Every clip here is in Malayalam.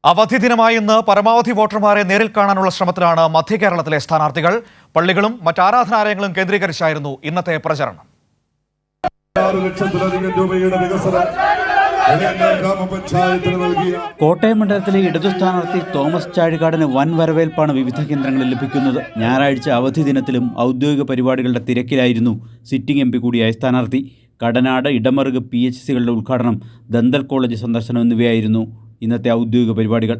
അവധി ദിനമായി ഇന്ന് പരമാവധി വോട്ടർമാരെ നേരിൽ കാണാനുള്ള ശ്രമത്തിലാണ് മധ്യ കേരളത്തിലെ സ്ഥാനാർത്ഥികൾ. പള്ളികളും മറ്റ് ആരാധനാലയങ്ങളും കേന്ദ്രീകരിച്ചായിരുന്നു ഇന്നത്തെ പ്രചരണം. 6 ലക്ഷത്തിലധികം രൂപയുടെ വികസനം കോട്ടയം മണ്ഡലത്തിലെ ഇടതു സ്ഥാനാർത്ഥി തോമസ് ചാഴികാടന് വൻ വരവേൽപ്പാണ് വിവിധ കേന്ദ്രങ്ങളിൽ ലഭിക്കുന്നത്. ഞായറാഴ്ച അവധി ദിനത്തിലും ഔദ്യോഗിക പരിപാടികളുടെ തിരക്കിലായിരുന്നു സിറ്റിംഗ് എം പി കൂടിയായ സ്ഥാനാർത്ഥി. കടനാട്, ഇടമറുക് PHCകളുടെ ഉദ്ഘാടനം, ദന്തൽ കോളേജ് സന്ദർശനം എന്നിവയായിരുന്നു ഇന്നത്തെ ഔദ്യോഗിക പരിപാടികൾ.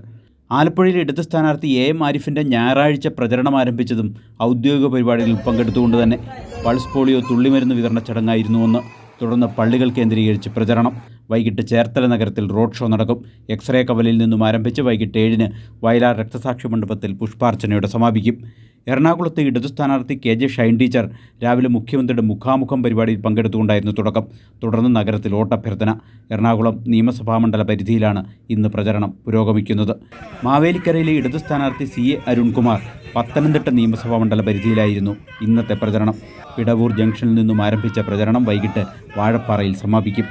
ആലപ്പുഴയിലെ ഇടത് സ്ഥാനാർത്ഥി AM ആരിഫിൻ്റെ ഞായറാഴ്ച പ്രചരണം ആരംഭിച്ചതും ഔദ്യോഗിക പരിപാടികളിൽ പങ്കെടുത്തുകൊണ്ട് തന്നെ. പൾസ് പോളിയോ തുള്ളിമരുന്ന് വിതരണ ചടങ്ങായിരുന്നു ഒന്ന്. തുടർന്ന് പള്ളികൾ കേന്ദ്രീകരിച്ച് പ്രചരണം. വൈകിട്ട് ചേർത്തല നഗരത്തിൽ റോഡ് ഷോ നടക്കും. എക്സ്റേ കവലിൽ നിന്നും ആരംഭിച്ച് വൈകിട്ട് 7-ന് വയലാർ രക്തസാക്ഷി മണ്ഡപത്തിൽ പുഷ്പാർച്ചനയോടെ സമാപിക്കും. എറണാകുളത്തെ ഇടതു സ്ഥാനാർത്ഥി KJ ഷൈൻ ടീച്ചർ രാവിലെ മുഖ്യമന്ത്രിയുടെ മുഖാമുഖം പരിപാടിയിൽ പങ്കെടുത്തുകൊണ്ടായിരുന്നു തുടക്കം. തുടർന്ന് നഗരത്തിൽ വോട്ടഭ്യർത്ഥന. എറണാകുളം നിയമസഭാ മണ്ഡല പരിധിയിലാണ് ഇന്ന് പ്രചരണം പുരോഗമിക്കുന്നത്. മാവേലിക്കരയിലെ ഇടതു സ്ഥാനാർത്ഥി CA അരുൺകുമാർ പത്തനംതിട്ട നിയമസഭാ മണ്ഡല പരിധിയിലായിരുന്നു ഇന്നത്തെ പ്രചരണം. പിടവൂർ ജംഗ്ഷനിൽ നിന്നും ആരംഭിച്ച പ്രചരണം വൈകിട്ട് വാഴപ്പാറയിൽ സമാപിക്കും.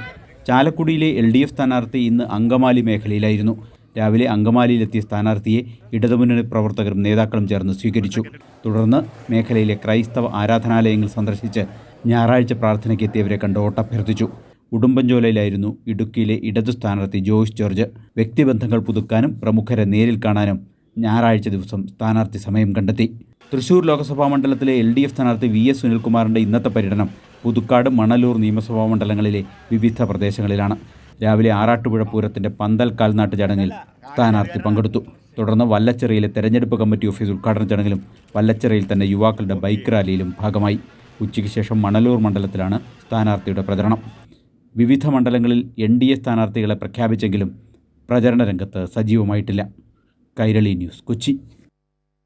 ചാലക്കുടിയിലെ LDF സ്ഥാനാർത്ഥി ഇന്ന് അങ്കമാലി മേഖലയിലായിരുന്നു. രാവിലെ അങ്കമാലിയിലെത്തിയ സ്ഥാനാർത്ഥിയെ ഇടതുമുന്നണി പ്രവർത്തകരും നേതാക്കളും ചേർന്ന് സ്വീകരിച്ചു. തുടർന്ന് മേഖലയിലെ ക്രൈസ്തവ ആരാധനാലയങ്ങൾ സന്ദർശിച്ച് ഞായറാഴ്ച പ്രാർത്ഥനയ്ക്ക് എത്തിയവരെ കണ്ട് വോട്ടഭ്യർത്ഥിച്ചു. ഉടുമ്പൻചോലയിലായിരുന്നു ഇടുക്കിയിലെ ഇടതു സ്ഥാനാർത്ഥി ജോയ്സ് ജോർജ്. വ്യക്തിബന്ധങ്ങൾ പുതുക്കാനും പ്രമുഖരെ നേരിൽ കാണാനും ഞായറാഴ്ച ദിവസം സ്ഥാനാർത്ഥി സമയം കണ്ടെത്തി. തൃശൂർ ലോക്സഭാ മണ്ഡലത്തിലെ LDF സ്ഥാനാർത്ഥി VS സുനിൽകുമാറിൻ്റെ ഇന്നത്തെ പര്യടനം പുതുക്കാട്, മണലൂർ നിയമസഭാ മണ്ഡലങ്ങളിലെ വിവിധ പ്രദേശങ്ങളിലാണ്. രാവിലെ ആറാട്ടുപുഴ പൂരത്തിൻ്റെ പന്തൽ കാൽനാട്ട് ചടങ്ങിൽ സ്ഥാനാർത്ഥി പങ്കെടുത്തു. തുടർന്ന് വല്ലച്ചിറയിലെ തെരഞ്ഞെടുപ്പ് കമ്മിറ്റി ഓഫീസ് ഉദ്ഘാടന ചടങ്ങിലും വല്ലച്ചിറയിൽ തന്നെ യുവാക്കളുടെ ബൈക്ക് റാലിയിലും ഭാഗമായി. ഉച്ചയ്ക്ക് ശേഷം മണലൂർ മണ്ഡലത്തിലാണ് സ്ഥാനാർത്ഥിയുടെ പ്രചരണം. വിവിധ മണ്ഡലങ്ങളിൽ NDA സ്ഥാനാർത്ഥികളെ പ്രഖ്യാപിച്ചെങ്കിലും പ്രചരണ രംഗത്ത് സജീവമായിട്ടില്ല. കൈരളി ന്യൂസ്, കൊച്ചി.